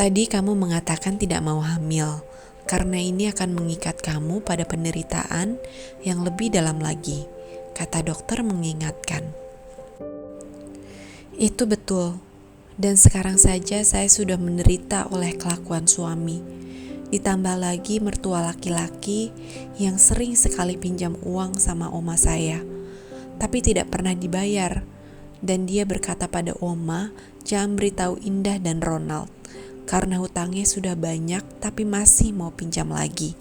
Tadi kamu mengatakan tidak mau hamil, karena ini akan mengikat kamu pada penderitaan yang lebih dalam lagi, kata dokter mengingatkan. Itu betul, dan sekarang saja saya sudah menderita oleh kelakuan suami. Ditambah lagi mertua laki-laki yang sering sekali pinjam uang sama oma saya, tapi tidak pernah dibayar. Dan dia berkata pada oma, jangan beritahu Indah dan Ronald, karena hutangnya sudah banyak tapi masih mau pinjam lagi.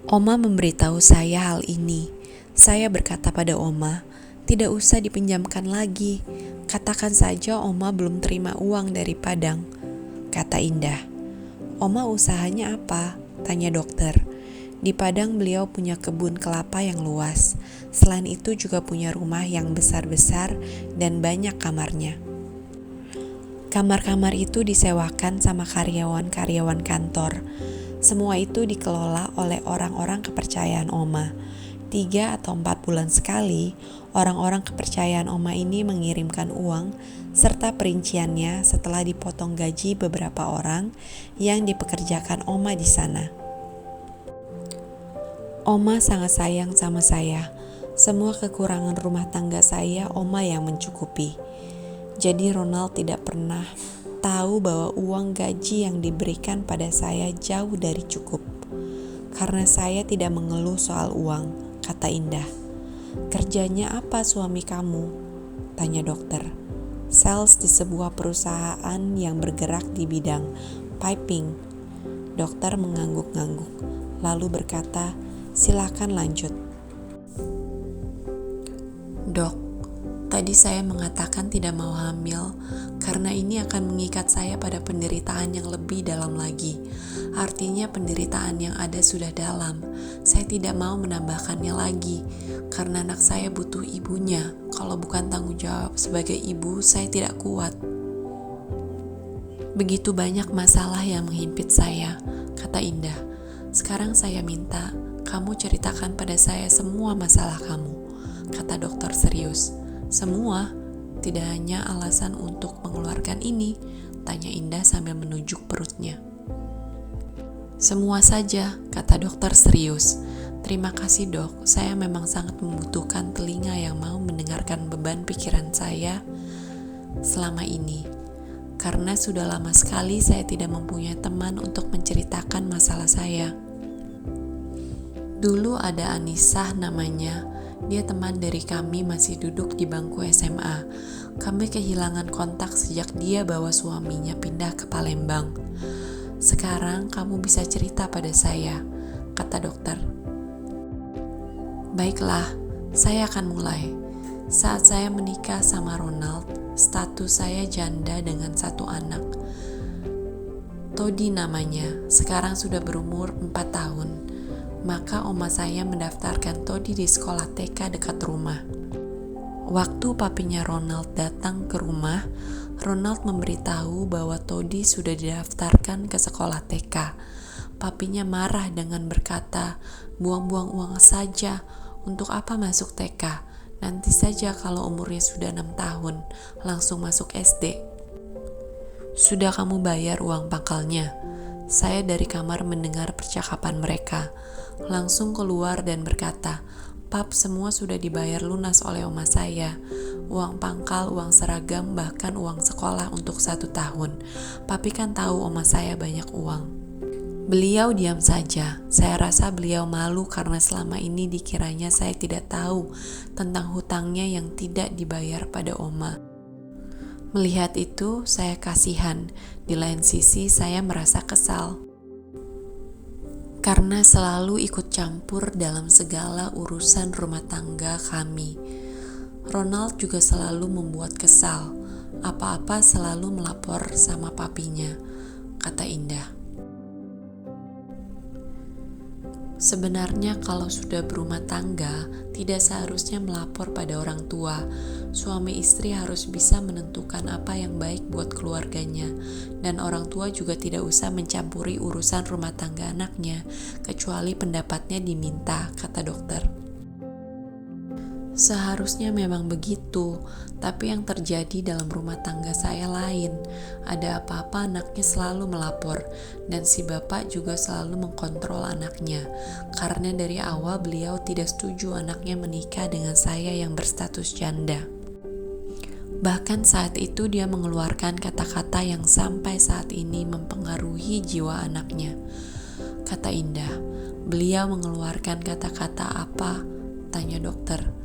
Oma memberitahu saya hal ini. Saya berkata pada Oma, tidak usah dipinjamkan lagi. Katakan saja Oma belum terima uang dari Padang, kata Indah. Oma usahanya apa? Tanya dokter. Di Padang beliau punya kebun kelapa yang luas. Selain itu juga punya rumah yang besar-besar dan banyak kamarnya. Kamar-kamar itu disewakan sama karyawan-karyawan kantor. Semua itu dikelola oleh orang-orang kepercayaan Oma. 3 atau 4 bulan sekali, orang-orang kepercayaan Oma ini mengirimkan uang serta perinciannya setelah dipotong gaji beberapa orang yang dipekerjakan Oma di sana. Oma sangat sayang sama saya. Semua kekurangan rumah tangga saya Oma yang mencukupi. Jadi Ronald tidak pernah tahu bahwa uang gaji yang diberikan pada saya jauh dari cukup. Karena saya tidak mengeluh soal uang, kata Indah. Kerjanya apa suami kamu? Tanya dokter. Sales di sebuah perusahaan yang bergerak di bidang piping. Dokter mengangguk-angguk, lalu berkata, silakan lanjut. Dok, tadi saya mengatakan tidak mau hamil karena ini akan mengikat saya pada penderitaan yang lebih dalam lagi. Artinya penderitaan yang ada sudah dalam. Saya tidak mau menambahkannya lagi karena anak saya butuh ibunya. Kalau bukan tanggung jawab sebagai ibu, saya tidak kuat. Begitu banyak masalah yang menghimpit saya, kata Indah. Sekarang saya minta kamu ceritakan pada saya semua masalah kamu, kata dokter serius. Semua? Tidak hanya alasan untuk mengeluarkan ini, tanya Indah sambil menunjuk perutnya. Semua saja, kata dokter serius. Terima kasih dok, saya memang sangat membutuhkan telinga yang mau mendengarkan beban pikiran saya selama ini. Karena sudah lama sekali saya tidak mempunyai teman untuk menceritakan masalah saya. Dulu ada Anissa namanya, dia teman dari kami masih duduk di bangku SMA. Kami kehilangan kontak sejak dia bawa suaminya pindah ke Palembang. Sekarang kamu bisa cerita pada saya, kata dokter. Baiklah, saya akan mulai. Saat saya menikah sama Ronald, status saya janda dengan 1 anak. Todi namanya, sekarang sudah berumur 4 tahun. Maka oma saya mendaftarkan Todi di sekolah TK dekat rumah. Waktu papinya Ronald datang ke rumah, Ronald memberitahu bahwa Todi sudah didaftarkan ke sekolah TK. Papinya marah dengan berkata, buang-buang uang saja, untuk apa masuk TK? Nanti saja kalau umurnya sudah 6 tahun, langsung masuk SD. Sudah kamu bayar uang pangkalnya? Saya dari kamar mendengar percakapan mereka. Langsung keluar dan berkata, Pap, semua sudah dibayar lunas oleh oma saya. Uang pangkal, uang seragam, bahkan uang sekolah untuk 1 tahun. Papi kan tahu oma saya banyak uang. Beliau diam saja. Saya rasa beliau malu karena selama ini dikiranya saya tidak tahu tentang hutangnya yang tidak dibayar pada oma. Melihat itu, saya kasihan. Di lain sisi, saya merasa kesal. Karena selalu ikut campur dalam segala urusan rumah tangga kami. Ronald juga selalu membuat kesal. Apa-apa selalu melapor sama papinya, kata Indah. Sebenarnya kalau sudah berumah tangga, tidak seharusnya melapor pada orang tua. Suami istri harus bisa menentukan apa yang baik buat keluarganya, dan orang tua juga tidak usah mencampuri urusan rumah tangga anaknya, kecuali pendapatnya diminta, kata dokter. Seharusnya memang begitu, tapi yang terjadi dalam rumah tangga saya lain. Ada apa-apa anaknya selalu melapor, dan si bapak juga selalu mengkontrol anaknya. Karena dari awal beliau tidak setuju anaknya menikah dengan saya yang berstatus janda. Bahkan saat itu dia mengeluarkan kata-kata yang sampai saat ini mempengaruhi jiwa anaknya. Kata Indah, beliau mengeluarkan kata-kata apa? Tanya dokter.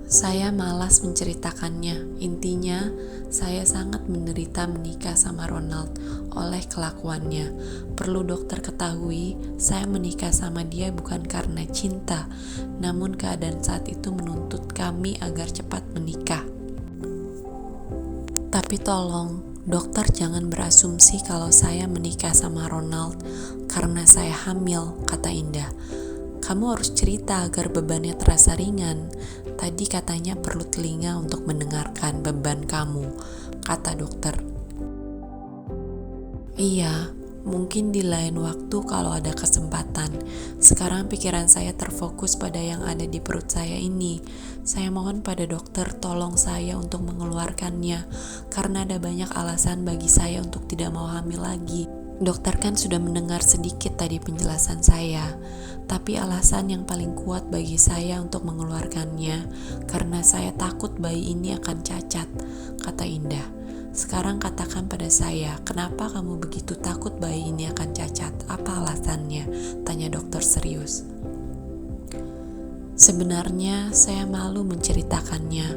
Saya malas menceritakannya. Intinya, saya sangat menderita menikah sama Ronald oleh kelakuannya. Perlu dokter ketahui, saya menikah sama dia bukan karena cinta, namun keadaan saat itu menuntut kami agar cepat menikah. Tapi tolong, dokter jangan berasumsi kalau saya menikah sama Ronald karena saya hamil, kata Indah. Kamu harus cerita agar bebannya terasa ringan. Tadi katanya perlu telinga untuk mendengarkan beban kamu, kata dokter. Iya, mungkin di lain waktu kalau ada kesempatan. Sekarang pikiran saya terfokus pada yang ada di perut saya ini. Saya mohon pada dokter tolong saya untuk mengeluarkannya, karena ada banyak alasan bagi saya untuk tidak mau hamil lagi. Dokter kan sudah mendengar sedikit tadi penjelasan saya, tapi alasan yang paling kuat bagi saya untuk mengeluarkannya karena saya takut bayi ini akan cacat, kata Indah. Sekarang katakan pada saya, kenapa kamu begitu takut bayi ini akan cacat? Apa alasannya? Tanya dokter serius. Sebenarnya saya malu menceritakannya,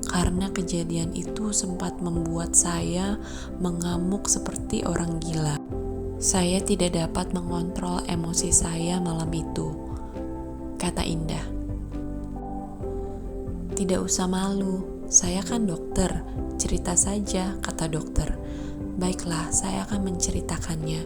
karena kejadian itu sempat membuat saya mengamuk seperti orang gila. Saya tidak dapat mengontrol emosi saya malam itu, kata Indah. Tidak usah malu, saya kan dokter, cerita saja, kata dokter. Baiklah, saya akan menceritakannya.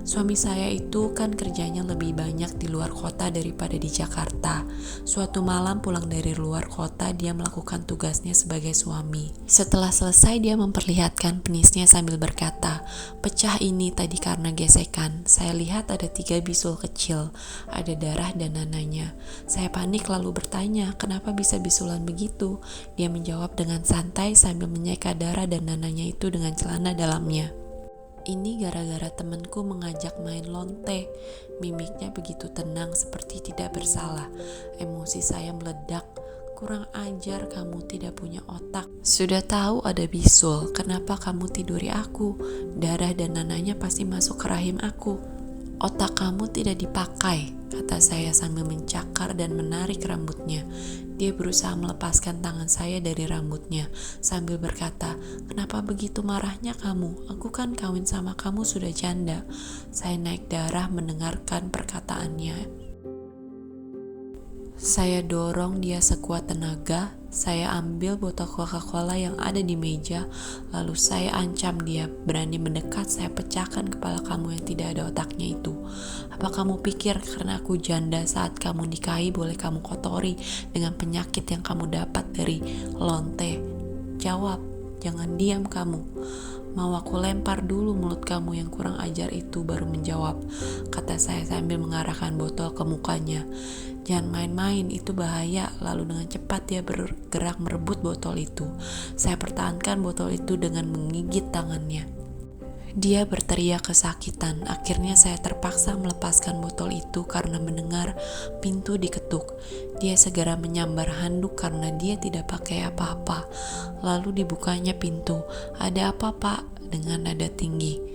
Suami saya itu kan kerjanya lebih banyak di luar kota daripada di Jakarta. Suatu malam pulang dari luar kota, dia melakukan tugasnya sebagai suami. Setelah selesai, dia memperlihatkan penisnya sambil berkata, pecah ini tadi karena gesekan. Saya lihat ada 3 bisul kecil, ada darah dan nananya. Saya panik lalu bertanya, kenapa bisa bisulan begitu? Dia menjawab dengan santai sambil menyeka darah dan nananya itu dengan celana dalamnya. Ini gara-gara temanku mengajak main lonte. Mimiknya begitu tenang seperti tidak bersalah. Emosi saya meledak. Kurang ajar, kamu tidak punya otak. Sudah tahu ada bisul, kenapa kamu tiduri aku? Darah dan nananya pasti masuk ke rahim aku. Otak kamu tidak dipakai, kata saya sambil mencakar dan menarik rambutnya. Dia berusaha melepaskan tangan saya dari rambutnya sambil berkata, kenapa begitu marahnya kamu? Aku kan kawin sama kamu sudah janda. Saya naik darah mendengarkan perkataannya. Saya dorong dia sekuat tenaga. Saya ambil botol Coca-Cola yang ada di meja, lalu saya ancam dia, berani mendekat saya pecahkan kepala kamu yang tidak ada otaknya itu. Apa kamu pikir karena aku janda saat kamu nikahi boleh kamu kotori dengan penyakit yang kamu dapat dari lonte? Jawab, jangan diam kamu. Mau aku lempar dulu mulut kamu yang kurang ajar itu baru menjawab, kata saya sambil mengarahkan botol ke mukanya. Jangan main-main, itu bahaya. Lalu dengan cepat dia bergerak merebut botol itu. Saya pertahankan botol itu dengan menggigit tangannya. Dia berteriak kesakitan. Akhirnya saya terpaksa melepaskan botol itu karena mendengar pintu diketuk. Dia segera menyambar handuk karena dia tidak pakai apa-apa. Lalu dibukanya pintu. Ada apa, Pak? Dengan nada tinggi.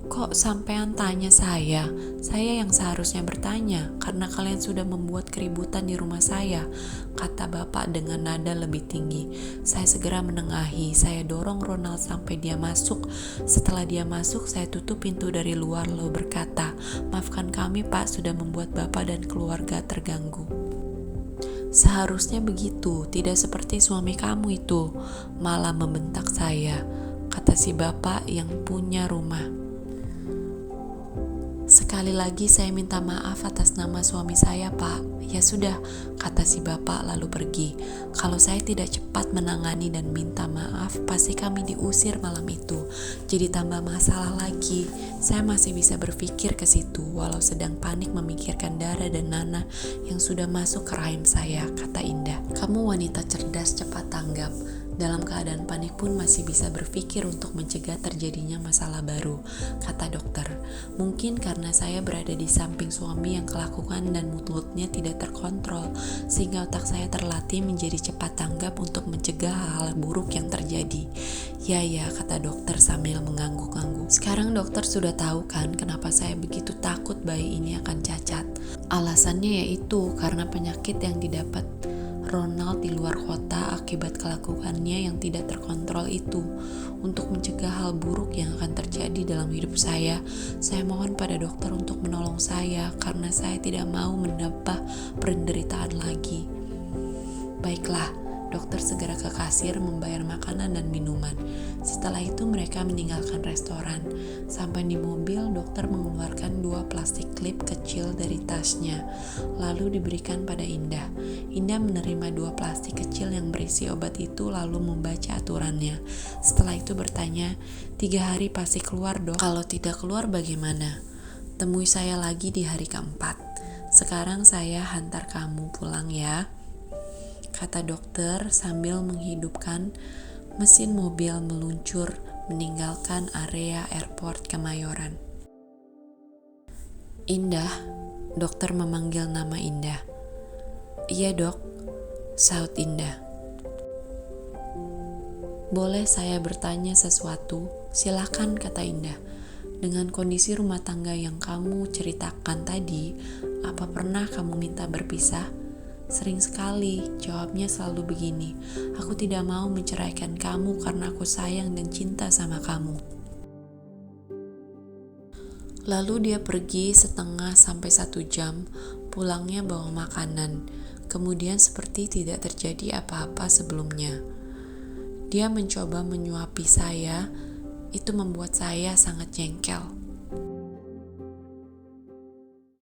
Kok sampean tanya saya? Saya yang seharusnya bertanya, karena kalian sudah membuat keributan di rumah saya, kata bapak dengan nada lebih tinggi. Saya segera menengahi, saya dorong Ronald sampai dia masuk. Setelah dia masuk, saya tutup pintu dari luar lalu berkata, maafkan kami Pak sudah membuat bapak dan keluarga terganggu. Seharusnya begitu, tidak seperti suami kamu itu, malah membentak saya, kata si bapak yang punya rumah. Sekali lagi saya minta maaf atas nama suami saya, Pak. Ya sudah, kata si bapak lalu pergi. Kalau saya tidak cepat menangani dan minta maaf, pasti kami diusir malam itu. Jadi tambah masalah lagi. Saya masih bisa berpikir ke situ, walau sedang panik memikirkan darah dan nanah yang sudah masuk ke rahim saya, kata Indah. Kamu wanita cerdas, cepat tanggap. Dalam keadaan panik pun masih bisa berpikir untuk mencegah terjadinya masalah baru, kata dokter. Mungkin karena saya berada di samping suami yang kelakuan dan mulutnya tidak terkontrol, sehingga otak saya terlatih menjadi cepat tanggap untuk mencegah hal-hal buruk yang terjadi. Ya, kata dokter sambil mengangguk-angguk. Sekarang dokter sudah tahu kan kenapa saya begitu takut bayi ini akan cacat. Alasannya yaitu karena penyakit yang didapat Ronald di luar kota akibat kelakuannya yang tidak terkontrol itu. Untuk mencegah hal buruk yang akan terjadi dalam hidup saya mohon pada dokter untuk menolong saya karena saya tidak mau menambah penderitaan lagi. Baiklah, dokter segera ke kasir membayar makanan dan minuman. Setelah itu mereka meninggalkan restoran. Sampai di mobil, dokter mengeluarkan 2 plastik klip kecil dari tasnya, lalu diberikan pada Indah. Indah menerima 2 plastik kecil yang berisi obat itu lalu membaca aturannya. Setelah itu bertanya, 3 hari pasti keluar dok? Kalau tidak keluar bagaimana? Temui saya lagi di hari keempat. Sekarang saya hantar kamu pulang ya, kata dokter sambil menghidupkan mesin mobil meluncur meninggalkan area airport Kemayoran. Indah, dokter memanggil nama Indah. Iya dok, saut Indah. Boleh saya bertanya sesuatu? Silakan, kata Indah. Dengan kondisi rumah tangga yang kamu ceritakan tadi, apa pernah kamu minta berpisah? Sering sekali, jawabnya selalu begini. Aku tidak mau menceraikan kamu karena aku sayang dan cinta sama kamu. Lalu dia pergi setengah sampai 1 jam, pulangnya bawa makanan. Kemudian seperti tidak terjadi apa-apa sebelumnya. Dia mencoba menyuapi saya, itu membuat saya sangat jengkel.